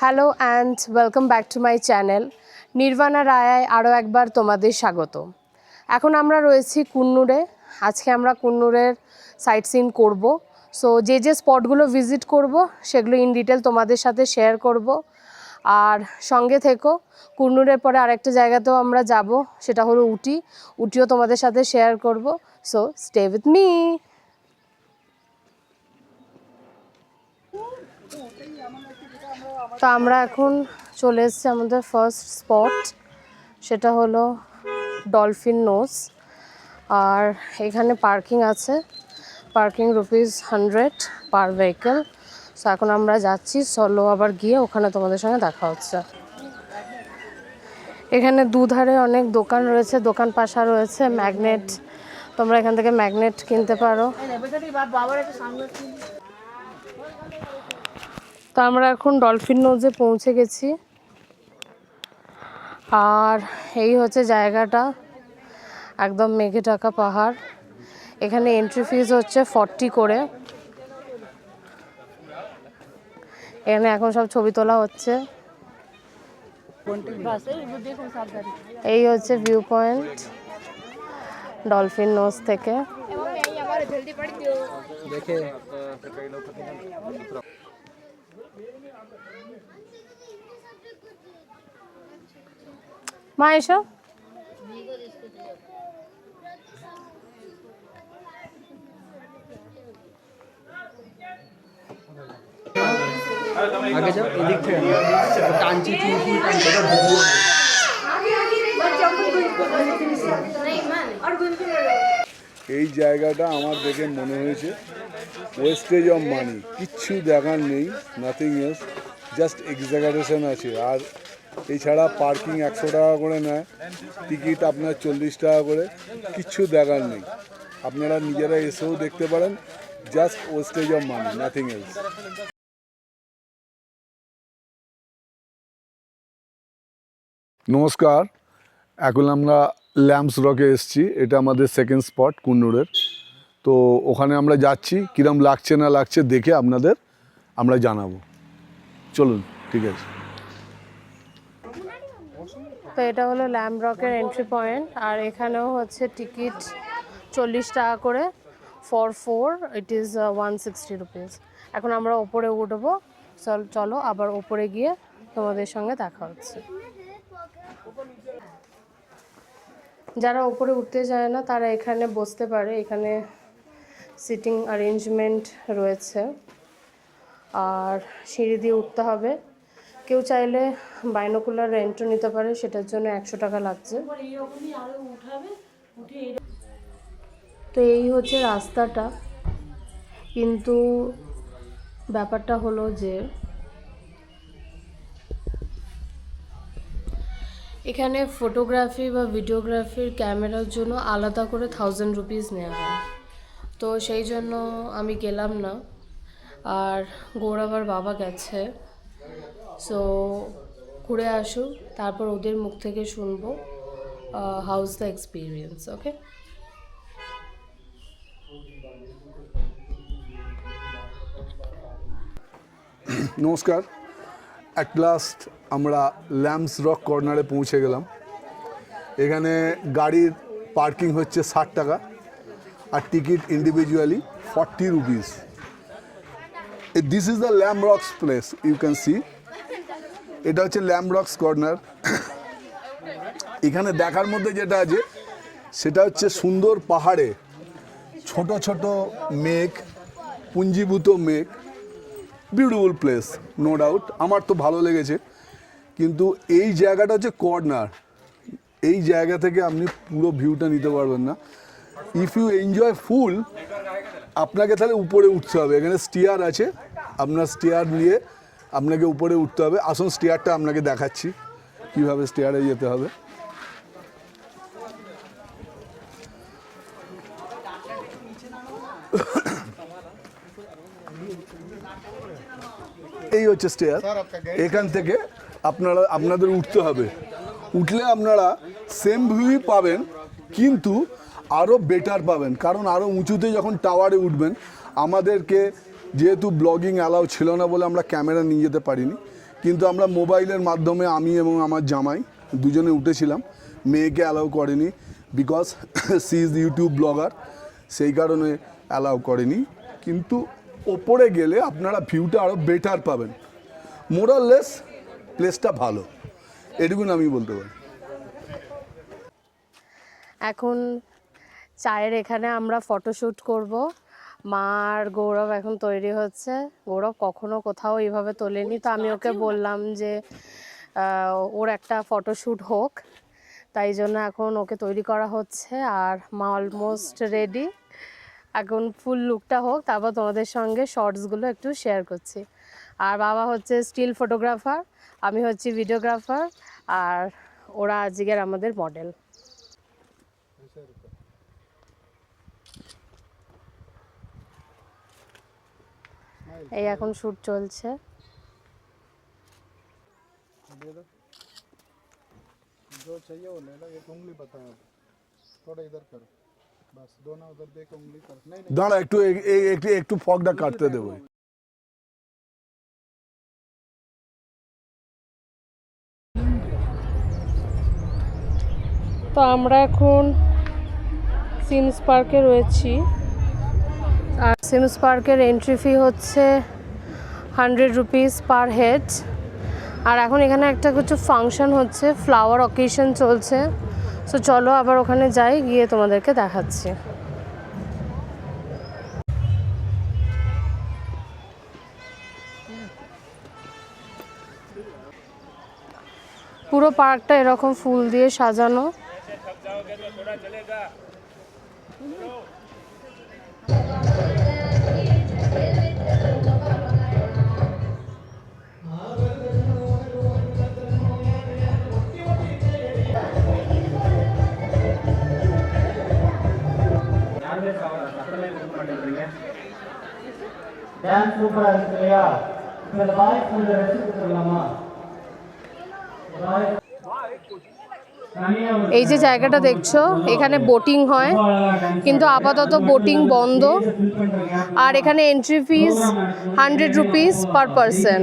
Hello and welcome back to my channel Nirvana রায়ায় আরও একবার তোমাদের স্বাগত। এখন আমরা রয়েছি কুন্নুরে। আজকে আমরা কুন্নুরের সাইট সিন করবো। সো যে স্পটগুলো ভিজিট করব সেগুলো ইন ডিটেল তোমাদের সাথে শেয়ার করব। আর সঙ্গে থেকো, কুন্নুরের পরে আরেকটা জায়গাতেও আমরা যাব, সেটা হলো উটি। উটিও তোমাদের সাথে শেয়ার করব। So stay with me. তো আমরা এখন চলে এসেছি আমাদের ফার্স্ট স্পট, সেটা হলো ডলফিন নোজ। আর এখানে পার্কিং আছে, পার্কিং ₹100 পার ভেহিকেল। সো এখন আমরা যাচ্ছি, চলো আবার গিয়ে ওখানে তোমাদের সঙ্গে দেখা হচ্ছে। এখানে দুধারে অনেক দোকান রয়েছে, দোকান পাশা রয়েছে, ম্যাগনেট, তোমরা এখান থেকে ম্যাগনেট কিনতে পারো। তো আমরা এখন ডলফিন নোজে পৌঁছে গেছি। আর এই হচ্ছে জায়গাটা, একদম মেঘে ঢাকা পাহাড়। এখানে এন্ট্রি ফিজ হচ্ছে 40 করে। এখানে এখন সব ছবি তোলা হচ্ছে। এই হচ্ছে ভিউ পয়েন্ট ডলফিন নোজ থেকে। মা এসো। আগে যাও, এদিক থেকে টানছি চুল ফুল টানছি। এই জায়গাটা আমার দেখে মনে হয়েছে ওয়েস্টেজ অফ মানি, কিচ্ছু দেখার নেই, নাথিং এলস, জাস্ট এক্সাগারেশন আছে। আর এছাড়া পার্কিং 100 টাকা করে নেয়, টিকিট আপনার 40 টাকা করে, কিচ্ছু দেখার নেই। আপনারা নিজেরা এসেও দেখতে পারেন, just wastage of money, nothing else. নমস্কার, এখন আমরা ল্যাম্পস রকে এসেছি। এটা আমাদের সেকেন্ড স্পট কুন্নুরের। তো ওখানে আমরা যাচ্ছি, কিরম লাগছে না লাগছে দেখে আপনাদের আমরা জানাবো। চলুন, ঠিক আছে। তো এটা হলো ল্যাম্প রকের এন্ট্রি পয়েন্ট। আর এখানেও হচ্ছে টিকিট 40 টাকা করে, ফর 4 ইট ইজ 160 রুপিস। এখন আমরা ওপরে উঠবো, চলো আবার ওপরে গিয়ে তোমাদের সঙ্গে দেখা হচ্ছে। যারা উপরে উঠতে চায় না তারা এখানে বসতে পারে, এখানে সিটিং অ্যারেঞ্জমেন্ট রয়েছে। আর সিঁড়ি দিয়ে উঠতে হবে। কেউ চাইলে বাইনোকুলার রেন্টও নিতে পারে, সেটার জন্য 100 টাকা লাগছে। তো এই হচ্ছে রাস্তাটা, কিন্তু ব্যাপারটা হলো যে এখানে ফটোগ্রাফি বা ভিডিওগ্রাফির ক্যামেরার জন্য আলাদা করে 1000 রুপিস নেওয়া হয়। তো সেই জন্য আমি গেলাম না। আর গৌরবার বাবা গেছে। সো ঘুরে আসুক, তারপর ওদের মুখ থেকে শুনবো হাউজ দ্য এক্সপিরিয়েন্স। ওকে, নমস্কার, অ্যাট লাস্ট আমরা ল্যাম্পস রক কর্নারে পৌঁছে গেলাম। এখানে গাড়ির পার্কিং হচ্ছে 60 টাকা, আর ticket individually 40 rupees. This is the lamp rocks place, you can see. এটা হচ্ছে ল্যাম্প রকস কর্নার। এখানে দেখার মধ্যে যেটা আছে সেটা হচ্ছে সুন্দর পাহাড়ে ছোট ছোট মেঘ, পুঞ্জীভূত মেঘ। বিউটিফুল প্লেস, নো ডাউট, আমার তো ভালো লেগেছে। কিন্তু এই জায়গাটা হচ্ছে কর্নার, এই জায়গা থেকে আপনি পুরো ভিউটা নিতে পারবেন না। ইফ ইউ এনজয় ফুল, আপনাকে তাহলে উপরে উঠতে হবে। এখানে স্টিয়ার আছে, আপনার স্টিয়ার নিয়ে আপনাকে উপরে উঠতে হবে। আসুন স্টিয়ারটা আপনাকে দেখাচ্ছি কীভাবে স্টিয়ারে যেতে হবে। এই হচ্ছে স্টেয়ার, এখান থেকে আপনাদের উঠতে হবে। উঠলে আপনারা সেম ভিউই পাবেন, কিন্তু আরও বেটার পাবেন, কারণ আরও উঁচুতে যখন টাওয়ারে উঠবেন। আমাদেরকে যেহেতু ব্লগিং অ্যালাউ ছিল না বলে আমরা ক্যামেরা নিয়ে যেতে পারিনি, কিন্তু আমরা মোবাইলের মাধ্যমে আমি এবং আমার জামাই দুজনে উঠেছিলাম, মেয়েকে অ্যালাউ করেনি because she is YouTube blogger, সেই কারণে অ্যালাউ করেনি। কিন্তু ওপরে গেলে আপনারা ভিউটা আরও বেটার পাবেন, মোরাললেস প্লেসটা ভালো, এটুকুন আমি বলতে পারি। এখন চায়ের এখানে আমরা ফটোশ্যুট করব। মা আর গৌরব এখন তৈরি হচ্ছে। গৌরব কখনো কোথাও এইভাবে তোলেনি, তো আমি ওকে বললাম যে ওর একটা ফটোশ্যুট হোক, তাই জন্য এখন ওকে তৈরি করা হচ্ছে। আর মা অলমোস্ট রেডি, এখন ফুল লুকটা হোক, তারপর তোমাদের সঙ্গে শর্টসগুলো একটু শেয়ার করছি। আর বাবা হচ্ছে স্টিল ফটোগ্রাফার, আমি হচ্ছি ভিডিওগ্রাফার, আর ওরা আজকের আমাদের মডেল। এই এখন শ্যুট চলছে। जो चाहिए वो ले लो, एक उंगली बताओ, थोड़ा इधर करो, बस दोनों उधर देख उंगली करो, नहीं नहीं দাঁড়া একটু একটু একটু ফগটা কাটতে দেবো। তো আমরা এখন সিমস পার্কে রয়েছি, আর সিমস পার্কের এন্ট্রি ফি হচ্ছে 100 রুপিস পার হেড। আর এখন এখানে একটা কিছু ফাংশন হচ্ছে, ফ্লাওয়ার অকেশন চলছে। সো চলো আবার ওখানে যাই, গিয়ে তোমাদেরকে দেখাচ্ছি। পুরো পার্কটা এরকম ফুল দিয়ে সাজানো। டான்ஸ் சூப்பரா இருக்கு இல்லையா? இந்த பாய்ஸ் கொஞ்சம் ரெஸ்ட் கொடுத்துடலாமா? এই যে জায়গাটা দেখছো, এখানে বোটিং হয়, কিন্তু আপাতত বোটিং বন্ধ। আর এখানে entry fees 100 rupees per person.